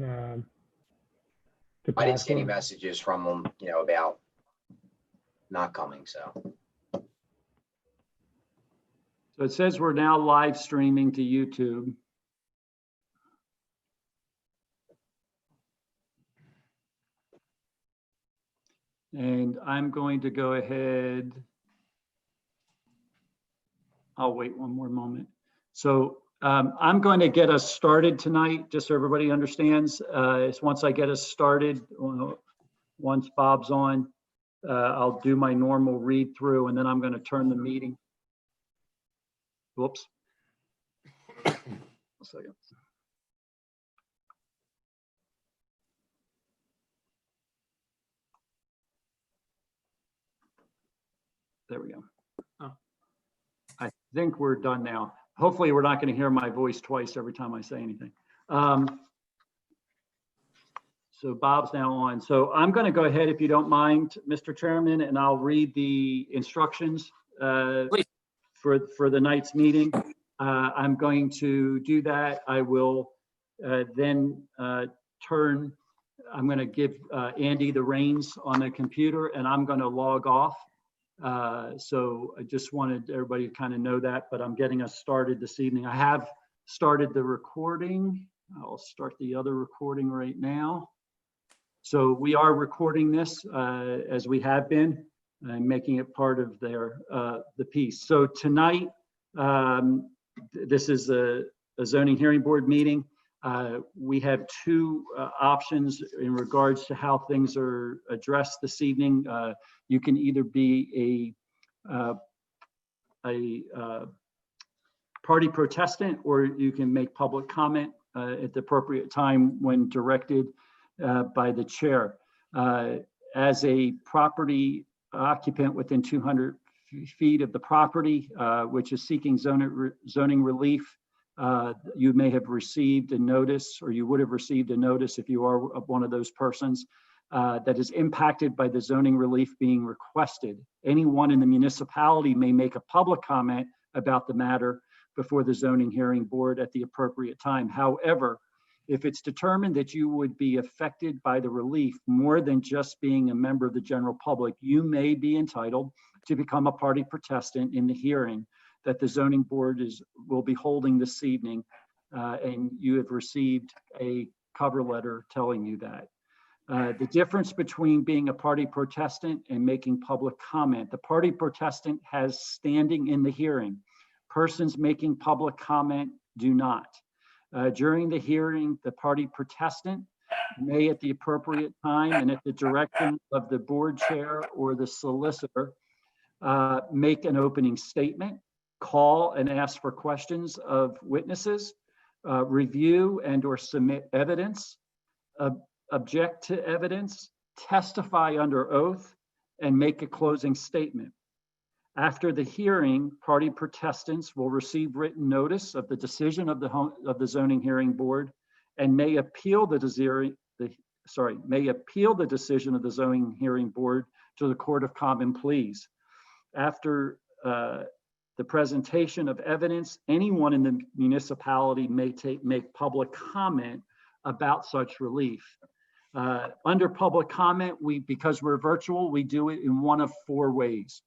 I didn't see any messages from them, you know, about not coming, so. So it says we're now live streaming to YouTube. And I'm going to go ahead. I'll wait one more moment. So I'm going to get us started tonight, just so everybody understands. Once I get us started, once Bob's on, I'll do my normal read through, and then I'm going to turn the meeting. Whoops. A second. There we go. Oh. I think we're done now. Hopefully we're not going to hear my voice twice every time I say anything. So Bob's now on. So I'm going to go ahead, if you don't mind, Mr. Chairman, and I'll read the instructions for the night's meeting. I'm going to do that. I will then I'm going to give Andy the reins on the computer, and I'm going to log off. So I just wanted everybody to kind of know that, but I'm getting us started this evening. I have started the recording. I'll start the other recording right now. So we are recording this as we have been, making it part of the piece. So tonight, this is a zoning hearing board meeting. We have two options in regards to how things are addressed this evening. You can either be a party protestant, or you can make public comment at the appropriate time when directed by the chair. As a property occupant within 200 feet of the property, which is seeking zoning relief, you may have received a notice, or you would have received a notice if you are one of those persons that is impacted by the zoning relief being requested. Anyone in the municipality may make a public comment about the matter before the zoning hearing board at the appropriate time. However, if it's determined that you would be affected by the relief more than just being a member of the general public, you may be entitled to become a party protestant in the hearing that the zoning board will be holding this evening, and you have received a cover letter telling you that. The difference between being a party protestant and making public comment: the party protestant has standing in the hearing. Persons making public comment do not. During the hearing, the party protestant may, at the appropriate time and at the direction of the board chair or the solicitor, make an opening statement, call and ask for questions of witnesses, review and or submit evidence, object to evidence, testify under oath, and make a closing statement. After the hearing, party protestants will receive written notice of the decision of the zoning hearing board and may appeal the decision of the zoning hearing board to the Court of Common Pleas. After the presentation of evidence, anyone in the municipality may make public comment about such relief. Under public comment, because we're virtual, we do it in one of four ways.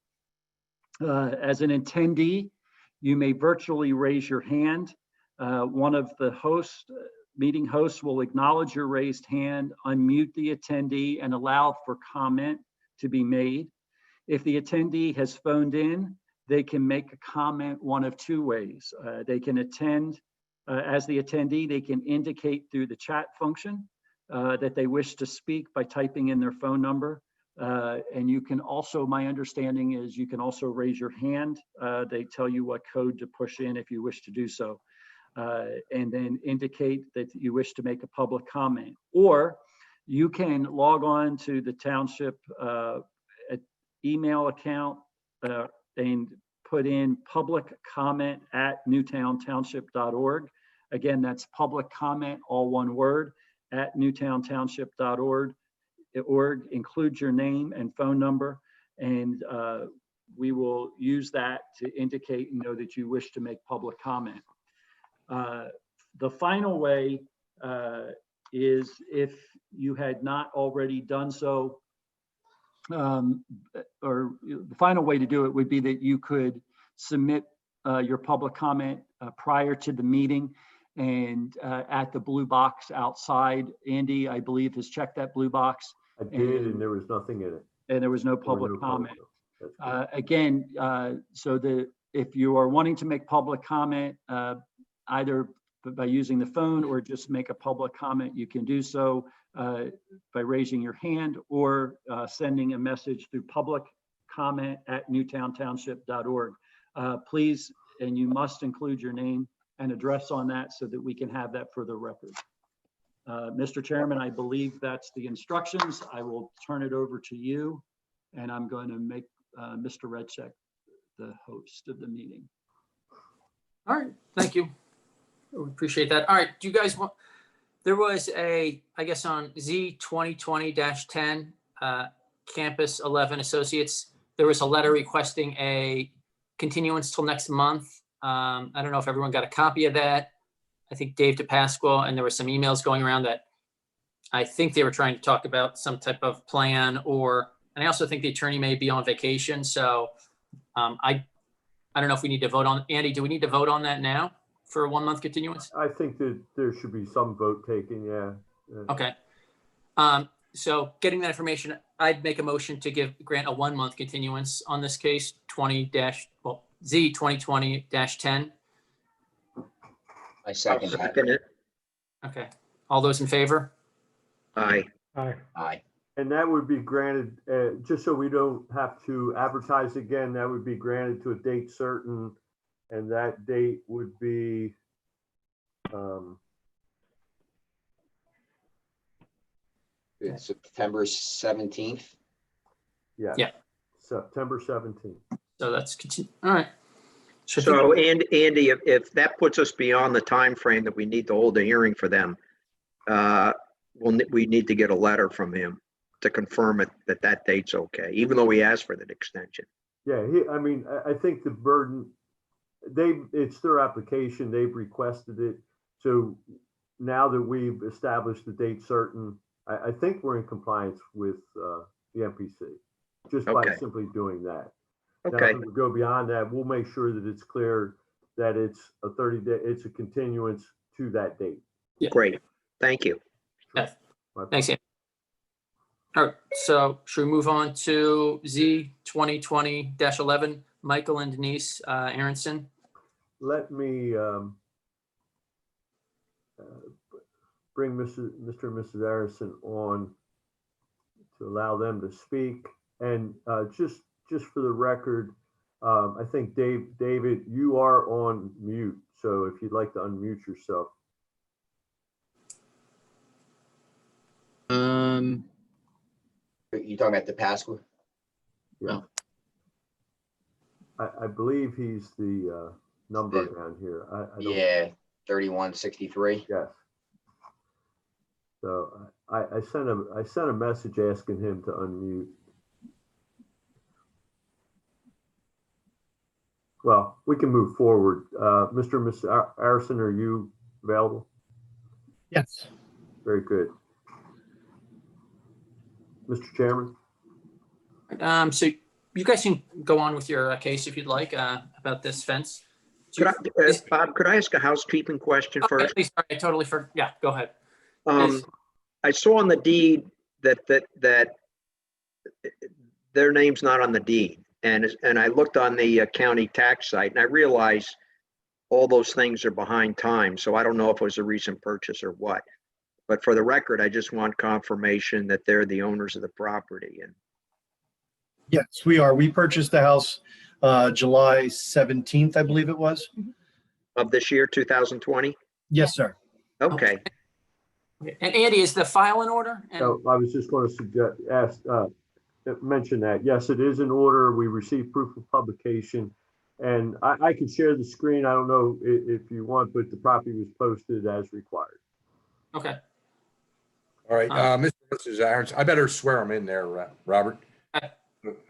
As an attendee, you may virtually raise your hand. One of the meeting hosts will acknowledge your raised hand, unmute the attendee, and allow for comment to be made. If the attendee has phoned in, they can make a comment one of two ways. They can attend as the attendee. They can indicate through the chat function that they wish to speak by typing in their phone number. And you can also, my understanding is you can also raise your hand. They tell you what code to push in if you wish to do so. And then indicate that you wish to make a public comment. Or you can log on to the township email account and put in public comment at newtowntownship.org. Again, that's public comment, all one word, at newtowntownship.org. Include your name and phone number, and we will use that to indicate and know that you wish to make public comment. The final way is if you had not already done so, or the final way to do it would be that you could submit your public comment prior to the meeting and at the blue box outside. Andy, I believe, has checked that blue box. I did, and there was nothing in it. And there was no There were public no comment. That's good. Again, if you are wanting to make public comment, either by using the phone or just make a public comment, you can do so by raising your hand or sending a message through publiccomment@newtowntownship.org. Please, and you must include your name and address on that so that we can have that for the record. Mr. Chairman, I believe that's the instructions. I will turn it over to you, and I'm going to make Mr. Redcheck the host of the meeting. All right, thank you. We appreciate that. All right, do you guys want, there was I guess on Z 2020-10, Campus 11 Associates, there was a letter requesting a continuance till next month. I don't know if everyone got a copy of that. I think Dave DePasqua, and there were some emails going around that I think they were trying to talk about some type of plan, and I also think the attorney may be on vacation. So I don't know if we need to vote on, Andy, do we need to vote on that now for a 1 month continuance? I think that there should be some vote taken, yeah. Okay. So getting that information, I'd make a motion to grant a 1 month continuance on this case, Z 2020-10. I second that. Second it. Okay. All those in favor? Aye. Aye. And that would be granted, just so we don't have to advertise again, that would be granted to a date certain. And that date would be, It's September 17th. yeah. Yeah. September 17th. So that's all right. So, Andy, if that puts us beyond the time frame that we need to hold a hearing for them, we need to get a letter from him to confirm it, that date's okay, even though we asked for that extension. Yeah, I think the burden, it's their application, they've requested it. So now that we've established the date certain, I think we're in compliance with the MPC, just by Okay. simply doing that. Now, Okay, if we go beyond that, we'll make sure that it's clear that it's a 30-day, it's a continuance to that date. great. Thank you. Yeah. My Thanks, Andy. All right, so should we move on to Z 2020-11, Michael and Denise Aronson? Let me bring Mr. and Mrs. Aronson on to allow them to speak. And just for the record, I think David, you are on mute. So if you'd like to unmute yourself. You talking about the Pasqua? Yeah. I believe he's the number down here. I don't, Yeah, 3163. yes. So I sent a message asking him to unmute. Well, we can move forward. Mr. and Mrs. Aronson, are you available? Yes. Very good. Mr. Chairman? So you guys can go on with your case if you'd like about this fence. Bob, could I ask a housekeeping question Okay, first? sorry, I totally forgot. Yeah, go ahead. I saw on the deed that their name's not on the deed. And I looked on the county tax site and I realized all those things are behind time. So I don't know if it was a recent purchase or what. But for the record, I just want confirmation that they're the owners of the property. And Yes, we are. We purchased the house July 17th, I believe it was. of this year, 2020? Yes, sir. Okay. And Andy, is the file in order? And- So I was just going to mention that. Yes, it is in order. We received proof of publication. And I can share the screen. I don't know if you want, but the property was posted as required. Okay. All right, Mr. and Mrs. Aronson, I better swear them in there, Robert.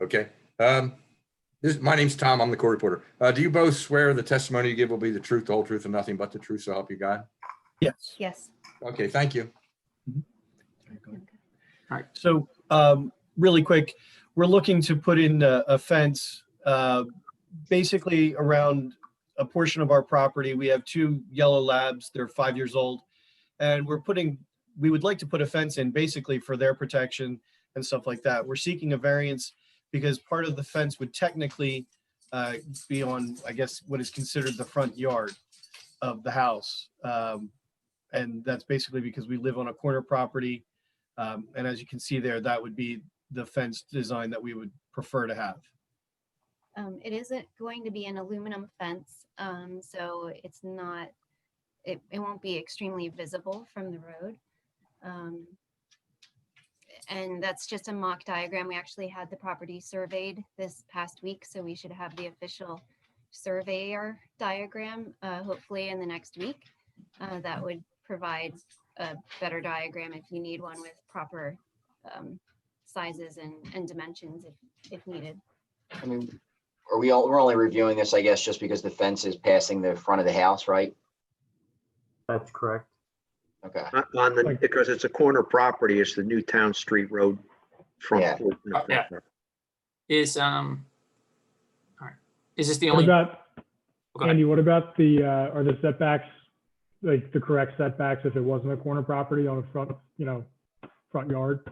Okay. My name's Tom. I'm the court reporter. Do you both swear the testimony you give will be the truth, the whole truth, and nothing but the truth, so help you God? Yes. Yes. Okay, thank you. So really quick, we're looking to put in a fence basically around a portion of our property. We have 2 yellow labs. They're 5 years old. And we would like to put a fence in basically for their protection and stuff like that. We're seeking a variance because part of the fence would technically be on, I guess, what is considered the front yard of the house. And that's basically because we live on a corner property. And as you can see there, that would be the fence design that we would prefer to have. It isn't going to be an aluminum fence, so it's not, it won't be extremely visible from the road. And that's just a mock diagram. We actually had the property surveyed this past week, so we should have the official surveyor diagram hopefully in the next week. That would provide a better diagram if you need one with proper sizes and dimensions if needed. I mean, we're only reviewing this, I guess, just because the fence is passing the front of the house, right? That's correct. Okay. Because it's a corner property, it's the Newtown Street Rd front. Yeah. Yeah. All right. Is this the What only? about, Go ahead. Andy, what about are the setbacks, like the correct setbacks if it wasn't a corner property on the front, front yard?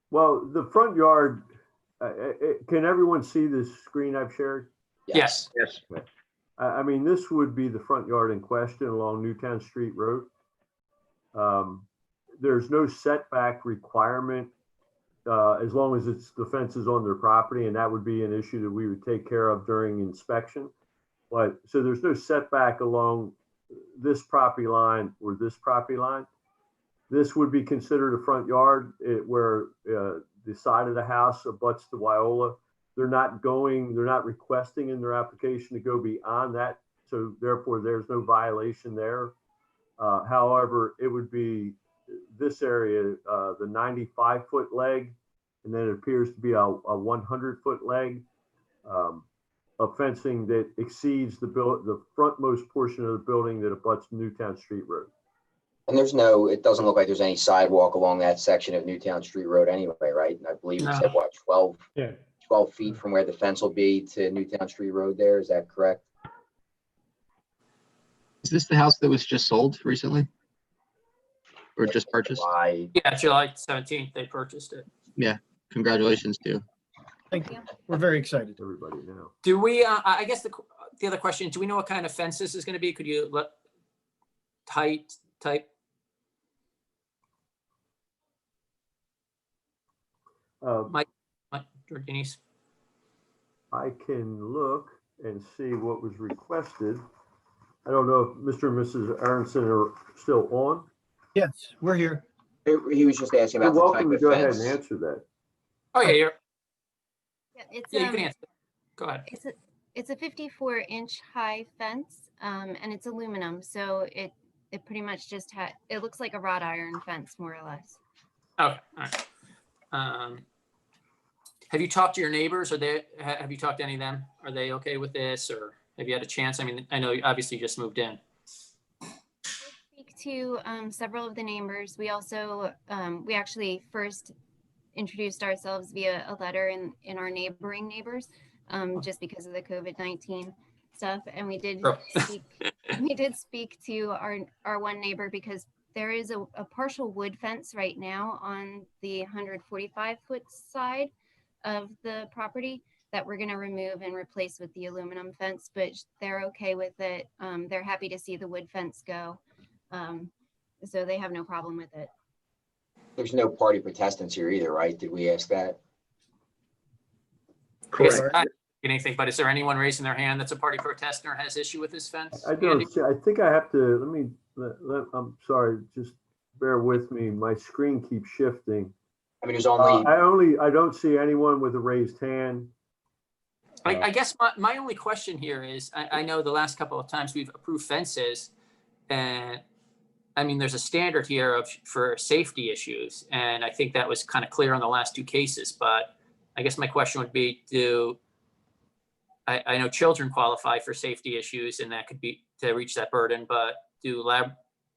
Well, the front yard, can everyone see this screen I've shared? Yes. Yes. I mean, this would be the front yard in question along Newtown Street Rd. There's no setback requirement as long as the fence is on their property, and that would be an issue that we would take care of during inspection. But so there's no setback along this property line or this property line. This would be considered a front yard where the side of the house abuts the Wyola. They're not requesting in their application to go beyond that. So therefore there's no violation there. However, it would be this area, the 95-foot leg, and then it appears to be a 100-foot leg of fencing that exceeds the frontmost portion of the building that abuts Newtown Street Rd. And it doesn't look like there's any sidewalk along that section of Newtown Street Rd anyway, right? I believe you said what, 12 feet from where the fence will be to Newtown Street Rd there, is that correct? Is this the house that was just sold recently? Or just purchased? Yeah, July 17th, they purchased it. Yeah, congratulations too. Thank you. We're very excited. Everybody now. Do we, I guess the other question, do we know what kind of fence this is going to be? Could you type? Mike or Denise? I can look and see what was requested. I don't know if Mr. and Mrs. Aronson are still on. Yes, we're here. He was just asking You're about the welcome to type go of ahead and fence. answer that. Oh, yeah, It's you can answer. Go ahead. it's a 54-inch high fence, and it's aluminum, so it pretty much just it looks like a wrought iron fence, more or less. Okay, all right. Have you talked to your neighbors? Have you talked to any of them? Are they okay with this, or have you had a chance? I mean, I know you obviously just moved in. Speak to several of the neighbors. We also we actually first introduced ourselves via a letter in our neighboring neighbors, just because of the COVID-19 stuff, and we did speak to our one neighbor because there is a partial wood fence right now on the 145-foot side of the property that we're going to remove and replace with the aluminum fence, but they're okay with it. They're happy to see the wood fence go, so they have no problem with it. There's no party protestants here either, right? Did we ask that? Correct. Anything, but is there anyone raising their hand that's a party protester or has issue with this fence? I don't see, I think I have to, I'm sorry, just bear with me. My screen keeps shifting. I mean, there's only, I don't see anyone with a raised hand. I guess my only question here is, I know the last couple of times we've approved fences, and I mean, there's a standard here for safety issues, and I think that was kind of clear on the last 2 cases, but I guess my question would be, I know children qualify for safety issues, and that could be to reach that burden, but do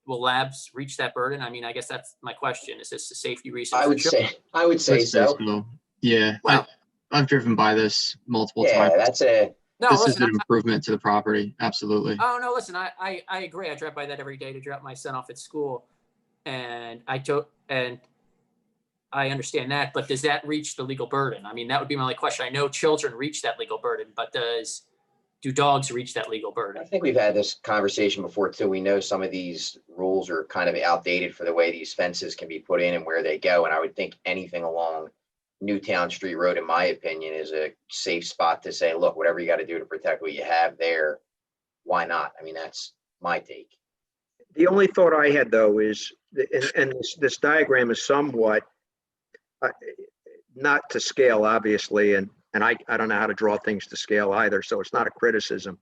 will labs reach that burden? I mean, I guess that's my question. Is this a safety reason? I would say so. Yeah, Wow. I've driven by this multiple Yeah, times. that's a, No, This is listen, an improvement to the property, absolutely. oh, no, listen, I agree. I drive by that every day to drop my son off at school. And I understand that, but does that reach the legal burden? I mean, that would be my only question. I know children reach that legal burden, but do dogs reach that legal I burden? think we've had this conversation before too. We know some of these rules are kind of outdated for the way these fences can be put in and where they go. And I would think anything along Newtown Street Road, in my opinion, is a safe spot to say, look, whatever you got to do to protect what you have there, why not? I mean, that's my take. The only thought I had though is, and this diagram is somewhat not to scale, obviously, and I don't know how to draw things to scale either, so it's not a criticism,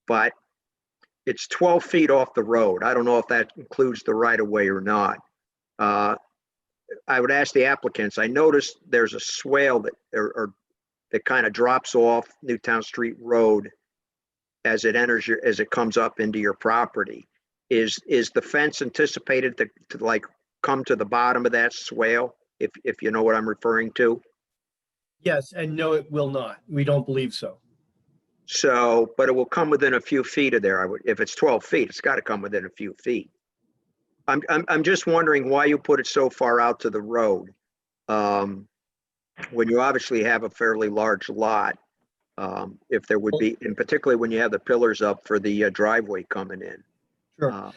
but it's 12 feet off the road. I don't know if that includes the right of way or not. I would ask the applicants, I noticed there's a swale that kind of drops off Newtown Street Road as it comes up into your property. Is the fence anticipated to like come to the bottom of that swale, if you know what I'm referring to? Yes, and no, it will not. We don't believe so. So, but it will come within a few feet of there. If it's 12 feet, it's got to come within a few feet. I'm just wondering why you put it so far out to the road, when you obviously have a fairly large lot. If there would be, and particularly when you have the pillars up for the driveway coming in. Sure.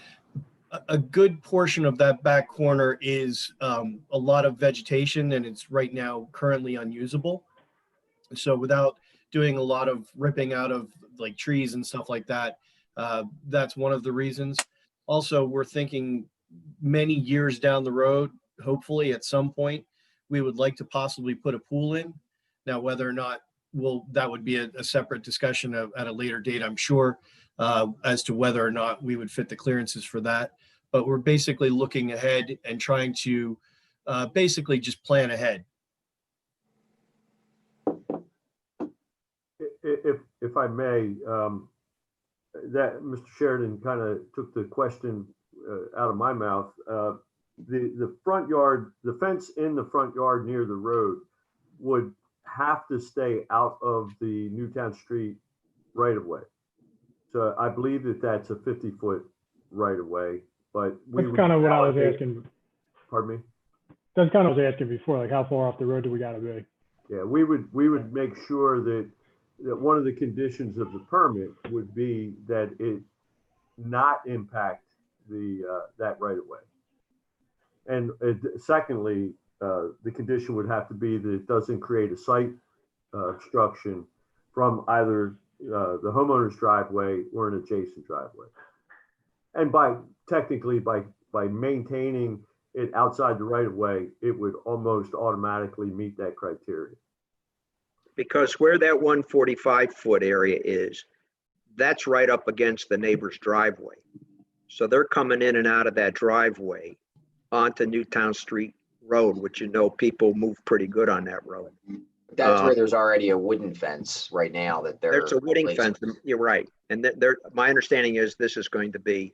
A good portion of that back corner is a lot of vegetation, and it's right now currently unusable. So without doing a lot of ripping out of like trees and stuff like that, that's one of the reasons. Also, we're thinking many years down the road, hopefully at some point, we would like to possibly put a pool in. Now, whether or not that would be a separate discussion at a later date, I'm sure, as to whether or not we would fit the clearances for that. But we're basically looking ahead and trying to basically just plan ahead. If I may, that Mr. Sheridan kind of took the question out of my mouth. The front yard, the fence in the front yard near the road would have to stay out of the Newtown Street right of way. So I believe that's a 50-foot right of way, but that's kind of what I was asking. Pardon me? That's kind of what I was asking before, like how far off the road do we got to be? Yeah, we would make sure that one of the conditions of the permit would be that it not impact that right of way. And secondly, the condition would have to be that it doesn't create a site obstruction from either the homeowner's driveway or an adjacent driveway. And technically by maintaining it outside the right of way, it would almost automatically meet that criteria. Because where that 145-foot area is, that's right up against the neighbor's driveway. So they're coming in and out of that driveway onto Newtown Street Road, which people move pretty good on that road. That's where there's already a wooden fence right now that There's a wooden fence, you're right. And my understanding is this is going to be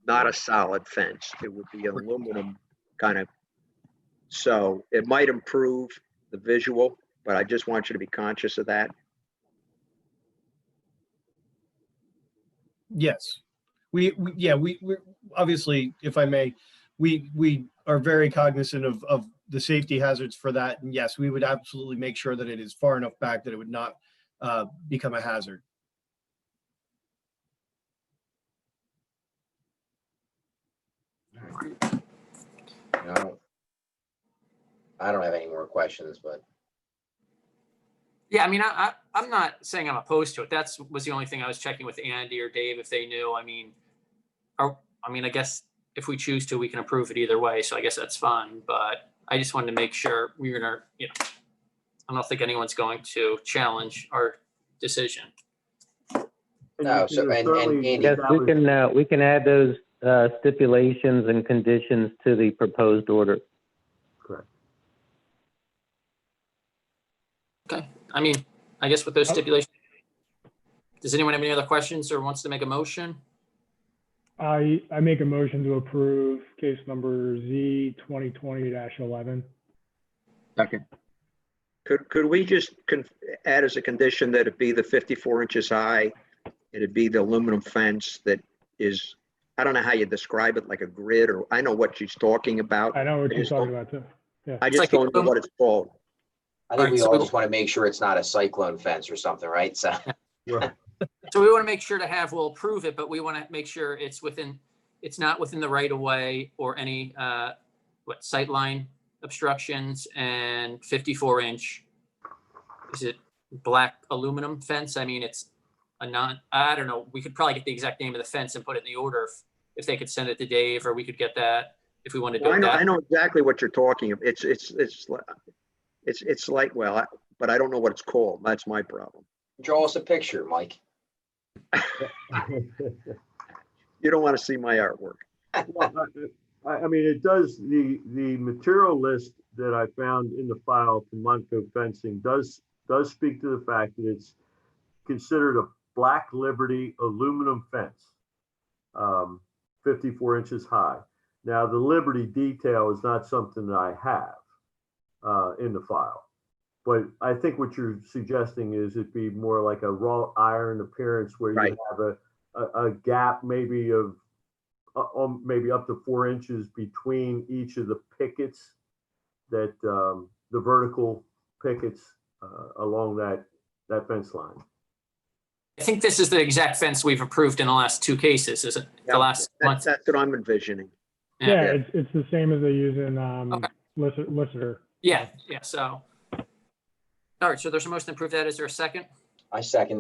not a solid fence. It would be aluminum kind of. So it might improve the visual, but I just want you to be conscious of that. Yes, we obviously, if I may, we are very cognizant of the safety hazards for that. And yes, we would absolutely make sure that it is far enough back that it would not become a hazard. No, I don't have any more questions, but. Yeah, I mean, I'm not saying I'm opposed to it. That was the only thing I was checking with Andy or Dave if they knew. I mean, I guess if we choose to, we can approve it either way. So I guess that's fine. But I just wanted to make sure we're gonna, I don't think anyone's going to challenge our decision. No, so and Andy, Yes, we can add those stipulations and conditions to the proposed order. Correct. Okay. I mean, I guess with those stipulations, does anyone have any other questions or wants to make a motion? I make a motion to approve case number Z 2020-11. Second. Could we just add as a condition that it be the 54 inches high? It'd be the aluminum fence that is, I don't know how you describe it, like a grid, or I know what she's talking about. I know what you're just talking don't- about too. Yeah. I just like don't know what it's called. I think Alright, we so all we- just want to make sure it's not a cyclone fence or something, right? So, Right. So we want to make sure to have, we'll approve it, but we want to make sure it's not within the right of way or any, sightline obstructions, and 54 inch. Is it black aluminum fence? I mean, it's I don't know. We could probably get the exact name of the fence and put it in the order if they could send it to Dave, or we could get that if we want to do Well, it. I know exactly what you're talking about. It's like, well, but I don't know what it's called. That's my problem. draw us a picture, Mike. You don't want to see my artwork. Well, I mean, it does, the material list that I found in the file from Montco Fencing does speak to the fact that it's considered a Black Liberty aluminum fence, 54 inches high. Now, the Liberty detail is not something that I have in the file. But I think what you're suggesting is it'd be more like a wrought iron appearance where you Right. have a gap maybe of maybe up to 4 inches between each of the pickets that the vertical pickets along that fence line. I think this is the exact fence we've approved in the last two cases, is it? Yeah, The last month? That's what I'm envisioning. Yeah, it's the same as they use in Okay. Lister. Yeah, so. All right, so there's a motion to approve that. Is there a second? I second.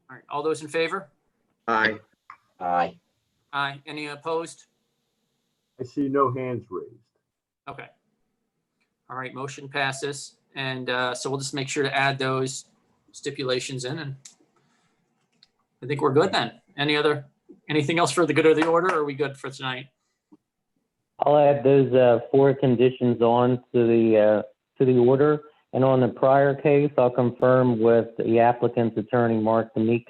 All right, all those in favor? Aye. Aye. Aye. Any opposed? I see no hands raised. Okay. All right, motion passes. And so we'll just make sure to add those stipulations in, and I think we're good then. Anything else for the good of the order, or are we good for tonight? I'll add those 4 conditions on to the order. And on the prior case, I'll confirm with the applicant's attorney, Marc B,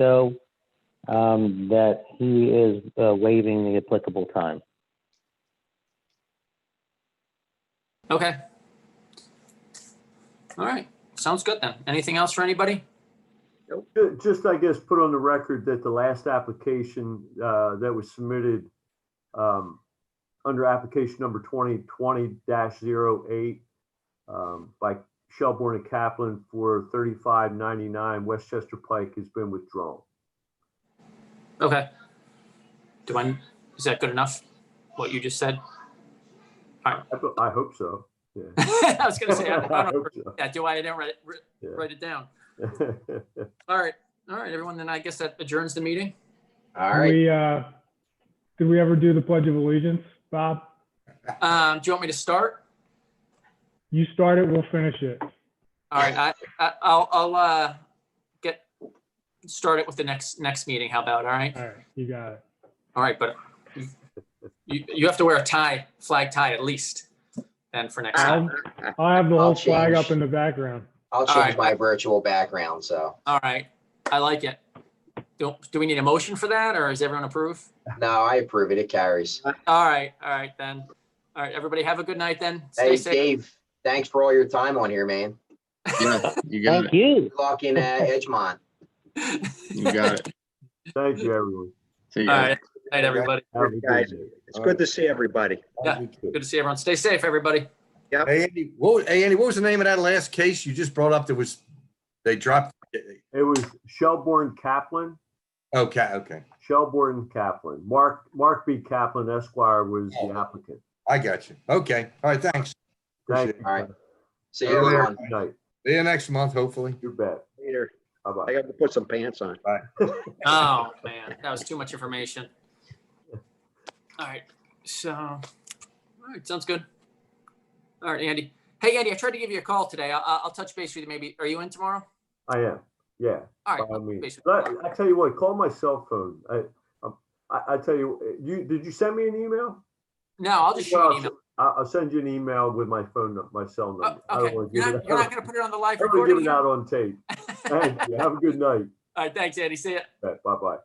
that he is waiving the applicable time. Okay. All right, sounds good then. Anything else for anybody? Just, I guess, put on the record that the last application that was submitted under application number 2020-08 by Shelbourne-Kaplan for 3599 West Chester Pike has been withdrawn. Okay. Is that good enough? What you just said? I hope so. Yeah. I was gonna say, I I don't hope so. yeah, I didn't write it down. All right, everyone, then I guess that adjourns the meeting. All right. Did we ever do the Pledge of Allegiance, Bob? Do you want me to start? You start it, we'll finish it. All right, I'll get started with the next meeting. How about, all right? All right, you got it. All right, but you have to wear a flag tie at least, then for next time. I'll have the I'll whole flag change. up in the background. I'll All change right. my virtual background, so. All right, I like it. Do we need a motion for that, or is everyone approve? No, I approve it. It carries. All right then. All right, everybody have a good night then. Stay Hey, safe. Dave, thanks for all your time on here, man. Yeah, you got Thank it. you. Good luck in Edgemont. You got it. Thank you, everyone. See you All guys. right, night everybody. Have a good Guys, day. it's good to see everybody. Yeah, good to see everyone. Stay safe, everybody. Hey, Andy, what was the name of that last case you just brought up? They dropped. It was Shelbourne-Kaplan. Okay. Shelbourne-Kaplan. Marc B. Kaplan Esquire was the applicant. I got you. Okay. All right. Thanks. Thank Appreciate you. All right. See you, Have a everyone. good night. See you next month, hopefully. You bet. Later. I Bye-bye. got to put some pants on. Oh, man, that was too much information. All right, so, all right, sounds good. All right, Andy. Hey, Andy, I tried to give you a call today. I'll touch base with you maybe. Are you in tomorrow? I am. Yeah. All right. By all I'll means. touch base with But you. I tell you what, call my cell phone. I tell you, did you send me an email? No, I'll just shoot you an email. I'll send you an email with my cell number. I Okay, don't want to you're give it not out. going to put it on the live I don't want to recording? give it out on tape. Thank you. Have a good night. All right, thanks, Andy. See ya. Bye-bye.